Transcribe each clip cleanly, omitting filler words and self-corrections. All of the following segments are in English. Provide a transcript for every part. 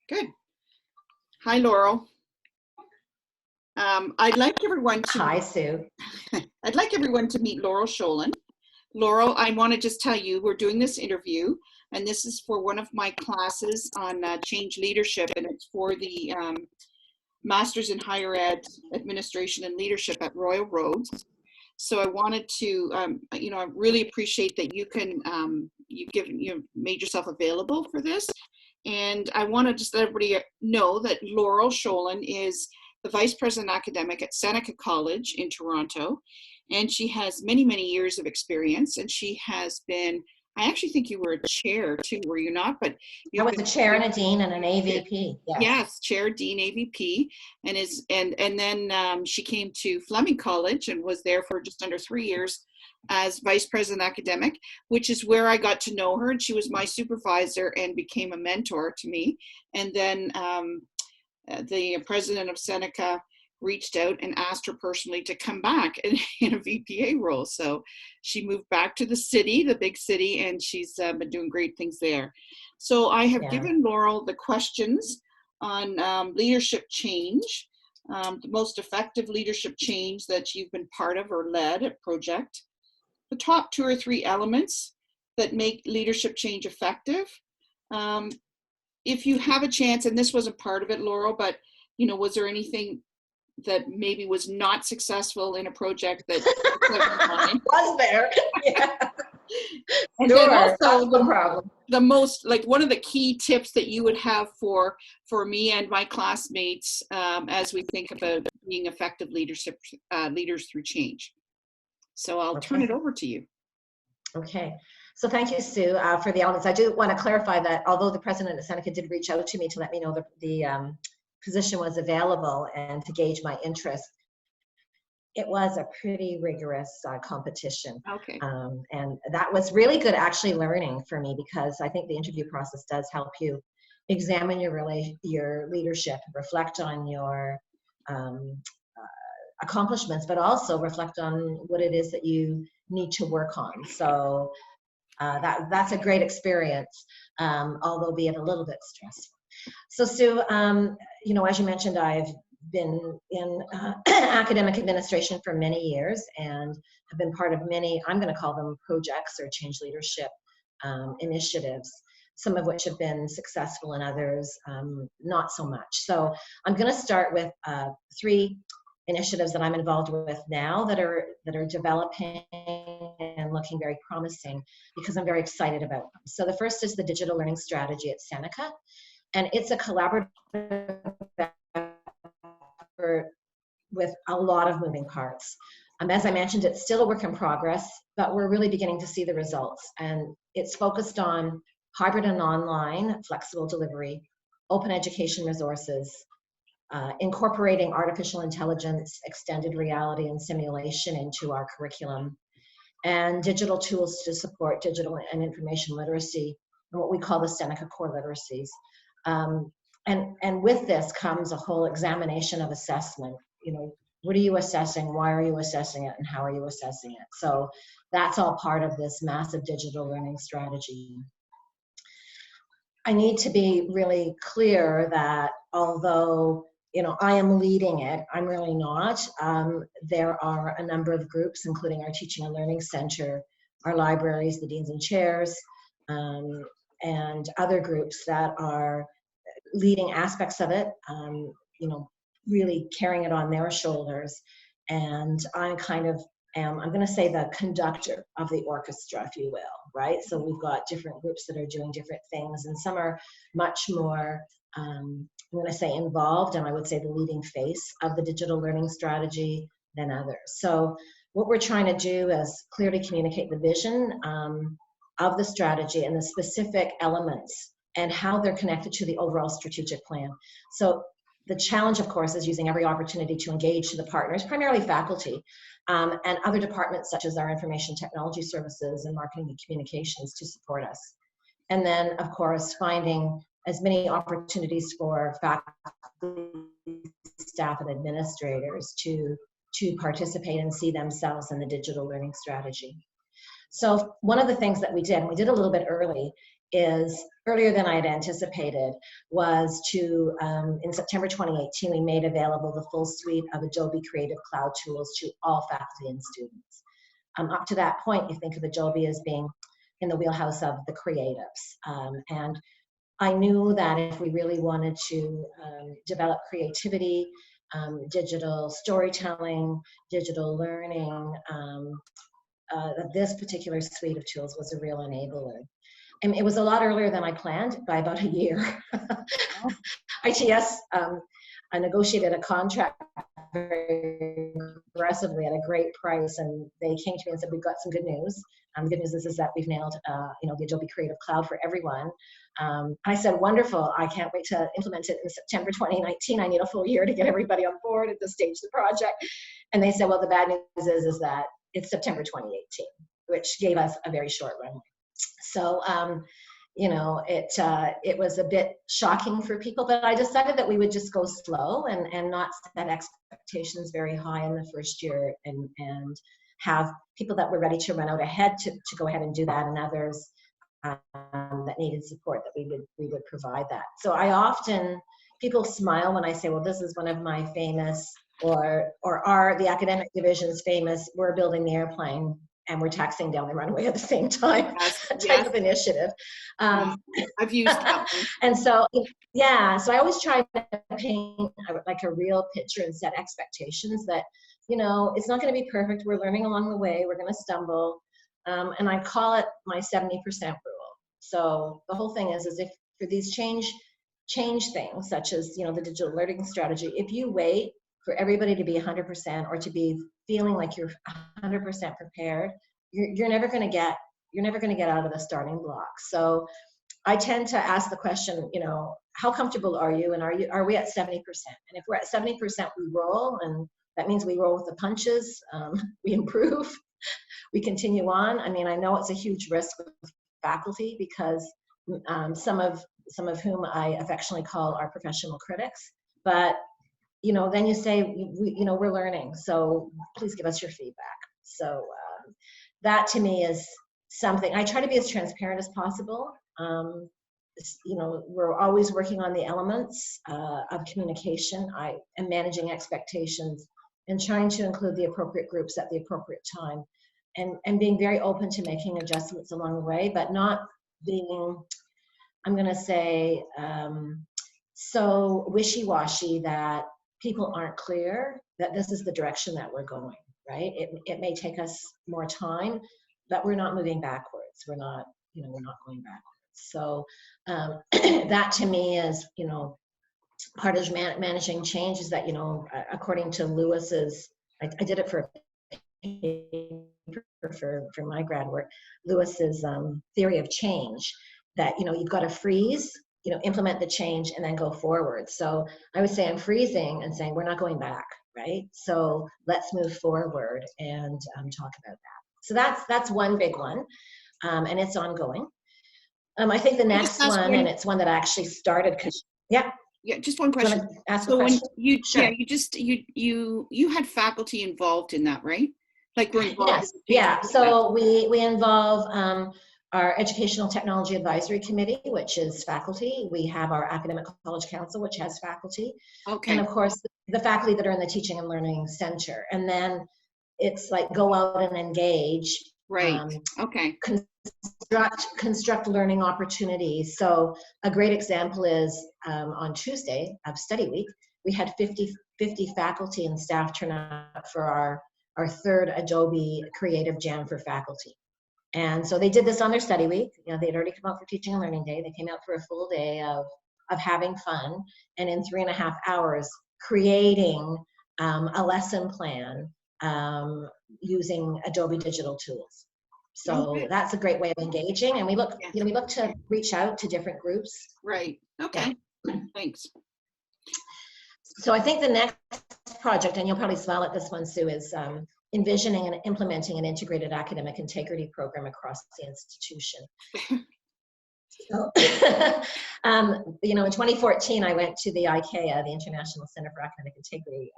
Good. Hi, Laurel. I'd like everyone to Hi, Sue. I'd like everyone to meet Laurel Sholin. Laurel, I want to just tell you we're doing this interview, and this is for one of my classes on change leadership, and it's for the Masters in Higher Ed Administration and Leadership at Royal Roads. So I wanted to, I really appreciate that you can, you made yourself available for this. And I want to just let everybody know that Laurel Sholin is the Vice President Academic at Seneca College in Toronto. And she has many, many years of experience. And she has been, I actually think you were a chair too, were you not? But I was a chair and a dean and an AVP. Yes, chair, dean, AVP, and then she came to Fleming College and was there for just under 3 years as vice president academic, which is where I got to know her. And she was my supervisor and became a mentor to me. And then the president of Seneca reached out and asked her personally to come back in a VPA role. So she moved back to the city, the big city, and she's been doing great things there. So I have given Laurel the questions on leadership change, the most effective leadership change that you've been part of or led at Project, the top 2 or 3 elements that make leadership change effective. If you have a chance, and this wasn't part of it, Laurel, but was there anything that maybe was not successful in a project that was there? Yeah. And sure, then also the problem. The most, like, one of the key tips that you would have for me and my classmates as we think about being effective leaders through change. So I'll turn it over to you. Okay. So thank you, Sue, for the elements. I do want to clarify that although the president of Seneca did reach out to me to let me know that the position was available and to gauge my interest, it was a pretty rigorous competition. Okay. And that was really good actually learning for me, because I think the interview process does help you examine your leadership, reflect on your accomplishments, but also reflect on what it is that you need to work on. So that's a great experience, although be it a little bit stressful. So Sue, as you mentioned, I've been in academic administration for many years and have been part of many, I'm going to call them projects or change leadership initiatives, some of which have been successful and others not so much. So I'm going to start with 3 initiatives that I'm involved with now that are developing and looking very promising, because I'm very excited about them. So the first is the digital learning strategy at Seneca, and it's a collaborative effort with a lot of moving parts. As I mentioned, it's still a work in progress, but we're really beginning to see the results. And it's focused on hybrid and online, flexible delivery, open education resources, incorporating artificial intelligence, extended reality, and simulation into our curriculum, and digital tools to support digital and information literacy, and what we call the Seneca core literacies. And with this comes a whole examination of assessment. What are you assessing? Why are you assessing it? And how are you assessing it? So that's all part of this massive digital learning strategy. I need to be really clear that although I am leading it, I'm really not. There are a number of groups, including our Teaching and Learning Center, our libraries, the deans and chairs, and other groups that are leading aspects of it, really carrying it on their shoulders. And I kind of am, I'm going to say, the conductor of the orchestra, if you will, right? So we've got different groups that are doing different things, and some are much more, I'm going to say, involved, and I would say the leading face of the digital learning strategy than others. So what we're trying to do is clearly communicate the vision of the strategy and the specific elements and how they're connected to the overall strategic plan. So the challenge, of course, is using every opportunity to engage the partners, primarily faculty, and other departments such as our information technology services and marketing and communications to support us. And then, of course, finding as many opportunities for faculty, staff, and administrators to participate and see themselves in the digital learning strategy. So one of the things that we did, and we did a little bit early, is earlier than I had anticipated, was to, in September 2018, we made available the full suite of Adobe Creative Cloud tools to all faculty and students. Up to that point, you think of Adobe as being in the wheelhouse of the creatives. And I knew that if we really wanted to develop creativity, digital storytelling, digital learning, this particular suite of tools was a real enabler. And it was a lot earlier than I planned, by about a year. ITS, I negotiated a contract very aggressively at a great price, and they came to me and said, "We've got some good news. The good news is that we've nailed, the Adobe Creative Cloud for everyone." I said, "Wonderful! I can't wait to implement it in September 2019. I need a full year to get everybody on board at this stage of the project." And they said, "Well, the bad news is that it's September 2018, which gave us a very short runway." So, it was a bit shocking for people, but I decided that we would just go slow and not set expectations very high in the first year, and have people that were ready to run out ahead to go ahead and do that, and others that needed support, that we would provide that. So people smile when I say, well, this is one of my famous, or are the academic division's famous, we're building the airplane and we're taxiing down the runway at the same time, type of initiative. I've used that one. And so, so I always try to paint like a real picture and set expectations that, it's not going to be perfect. We're learning along the way. We're going to stumble. And I call it my 70% rule. So the whole thing is if for these change things, such as, the digital learning strategy, if you wait for everybody to be 100% or to be feeling like you're 100% prepared, you're never going to get out of the starting block. So I tend to ask the question, how comfortable are you? And are we at 70%? And if we're at 70%, we roll, and that means we roll with the punches. We improve, we continue on. I mean, I know it's a huge risk with faculty because some of whom I affectionately call our professional critics, but then you say, we're learning, so please give us your feedback. So that to me is something, I try to be as transparent as possible. We're always working on the elements of communication. I am managing expectations and trying to include the appropriate groups at the appropriate time, and being very open to making adjustments along the way, but not being, I'm going to say, so wishy-washy that people aren't clear that this is the direction that we're going, right? It may take us more time, but we're not moving backwards. We're not going backwards. So that to me is, part of managing change is that, according to Lewis's, I did it for my grad work, Lewis's theory of change, that, you've got to freeze, implement the change and then go forward. So I would say I'm freezing and saying, we're not going back, right? So let's move forward and talk about that. So that's one big one, and it's ongoing. I think the next one, and it's one that I actually started because, yeah, just one question. Ask a question. When sure. You had faculty involved in that, right? Like we're involved. Yes, yeah. So we involve our Educational Technology Advisory Committee, which is faculty. We have our Academic College Council, which has faculty. Okay. And of course, the faculty that are in the Teaching and Learning Center. And then it's like go out and engage. Right. Okay. Construct learning opportunities. So a great example is on Tuesday of study week, we had 50 faculty and staff turn out for our third Adobe Creative Jam for faculty. And so they did this on their study week. They'd already come out for Teaching and Learning Day. They came out for a full day of having fun, and in 3.5 hours creating a lesson plan using Adobe digital tools. So that's a great way of engaging, and we look to reach out to different groups. Right. Okay. Yeah. Thanks. So I think the next project, and you'll probably smile at this one, Sue, is envisioning and implementing an integrated academic integrity program across the institution. So, in 2014, I went to the ICAA, the International Center for Academic Integrity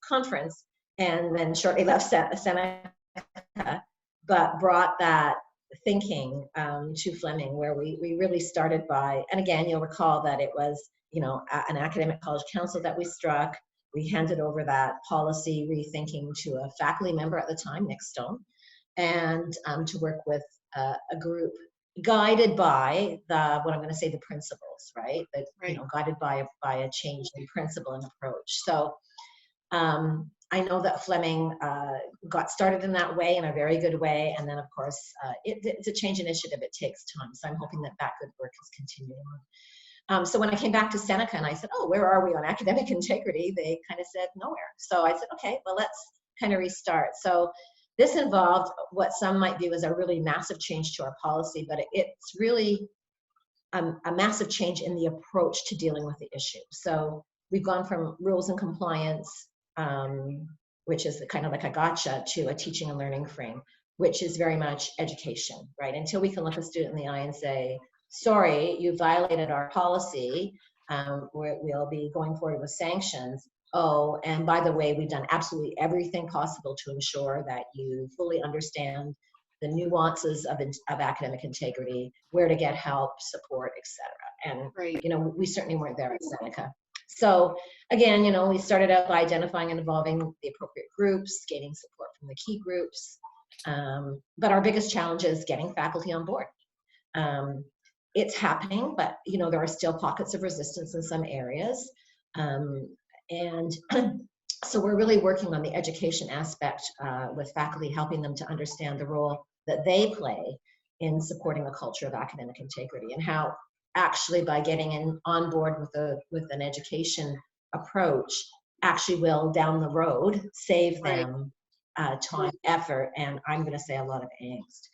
conference, and then shortly left Seneca, but brought that thinking to Fleming, where we really started by, and again, you'll recall that it was, an academic college council that we struck. We handed over that policy rethinking to a faculty member at the time, Nick Stone, and to work with a group guided by what I'm going to say, the principles, right? But, guided by a change in principle and approach. So I know that Fleming got started in that way, in a very good way. And then, of course, it's a change initiative. It takes time. So I'm hoping that good work is continuing. So when I came back to Seneca and I said, oh, where are we on academic integrity? They kind of said nowhere. So I said, okay, well, let's kind of restart. So this involved what some might view as a really massive change to our policy, but it's really a massive change in the approach to dealing with the issue. So we've gone from rules and compliance, which is kind of like a gotcha, to a teaching and learning frame, which is very much education, right? Until we can look a student in the eye and say, sorry, you violated our policy, we'll be going forward with sanctions. Oh, and by the way, we've done absolutely everything possible to ensure that you fully understand the nuances of academic integrity, where to get help, support, etc. And we certainly weren't there at Seneca. So again, we started out by identifying and involving the appropriate groups, gaining support from the key groups. But our biggest challenge is getting faculty on board. It's happening, but there are still pockets of resistance in some areas. And so we're really working on the education aspect with faculty, helping them to understand the role that they play in supporting a culture of academic integrity, and how actually by getting on board with an education approach actually will down the road save them time, effort, and I'm going to say a lot of angst.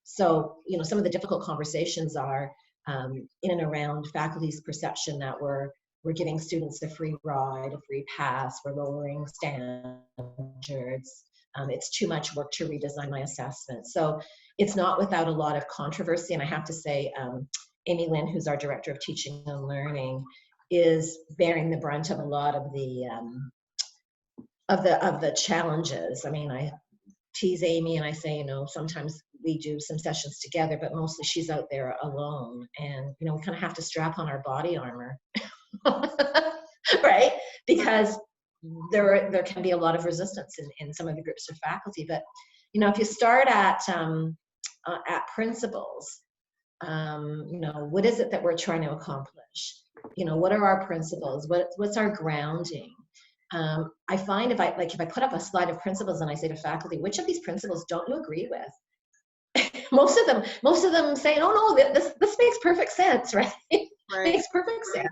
So some of the difficult conversations are in and around faculty's perception that we're giving students a free ride, a free pass, we're lowering standards. It's too much work to redesign my assessment. So it's not without a lot of controversy. And I have to say, Amy Lynn, who's our Director of Teaching and Learning, is bearing the brunt of a lot of the challenges. I mean, I tease Amy and I say, sometimes we do some sessions together, but mostly she's out there alone. And, we kind of have to strap on our body armor, right? Because there can be a lot of resistance in some of the groups of faculty. But, if you start at principles, what is it that we're trying to accomplish? What are our principles? What's our grounding? I find if I put up a slide of principles and I say to faculty, which of these principles don't you agree with? most of them say, oh no, this makes perfect sense, right? Makes perfect sense.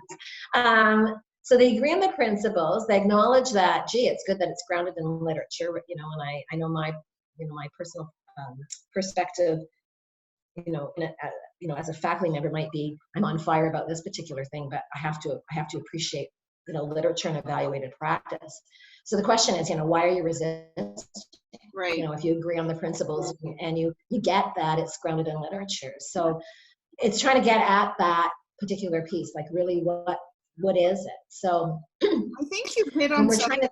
So they agree on the principles. They acknowledge that, gee, it's good that it's grounded in literature, and I know my personal perspective, as a faculty member might be, I'm on fire about this particular thing, but I have to appreciate, literature and evaluated practice. So the question is, why are you resisting? Right. If you agree on the principles and you get that it's grounded in literature. So it's trying to get at that particular piece, like really what is it? So I think you've hit on something.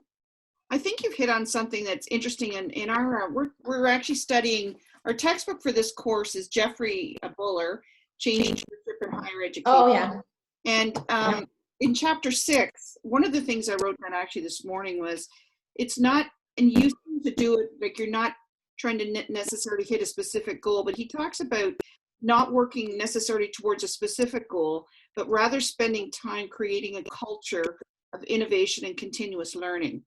I think you've hit on something that's interesting. In our we're actually studying, our textbook for this course is Jeffrey Buller, Changing Leadership in Higher Education. Oh yeah. And in chapter 6, one of the things I wrote down actually this morning was, it's not, and you seem to do it like you're not trying to necessarily hit a specific goal, but he talks about not working necessarily towards a specific goal, but rather spending time creating a culture of innovation and continuous learning.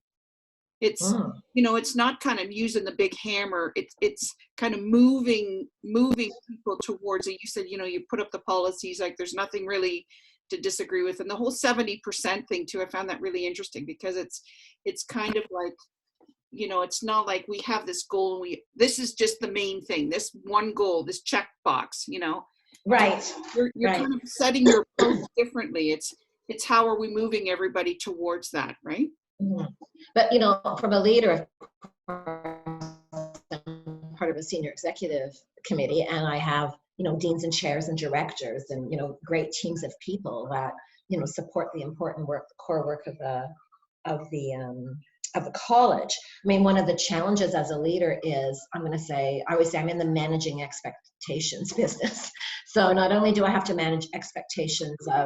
It's, it's not kind of using the big hammer. It's kind of moving people towards it. You said, you put up the policies, like there's nothing really to disagree with. And the whole 70% thing too, I found that really interesting, because it's kind of like, it's not like we have this goal and this is just the main thing, this one goal, this check box, Right. You're right. kind of setting your approach differently. It's how are we moving everybody towards that, right? Mm-hmm. But, from a leader, part of a senior executive committee, and I have, deans and chairs and directors and, great teams of people that, support the important work, the core work of the of the college. I mean, one of the challenges as a leader is, I always say I'm in the managing expectations business. So not only do I have to manage expectations of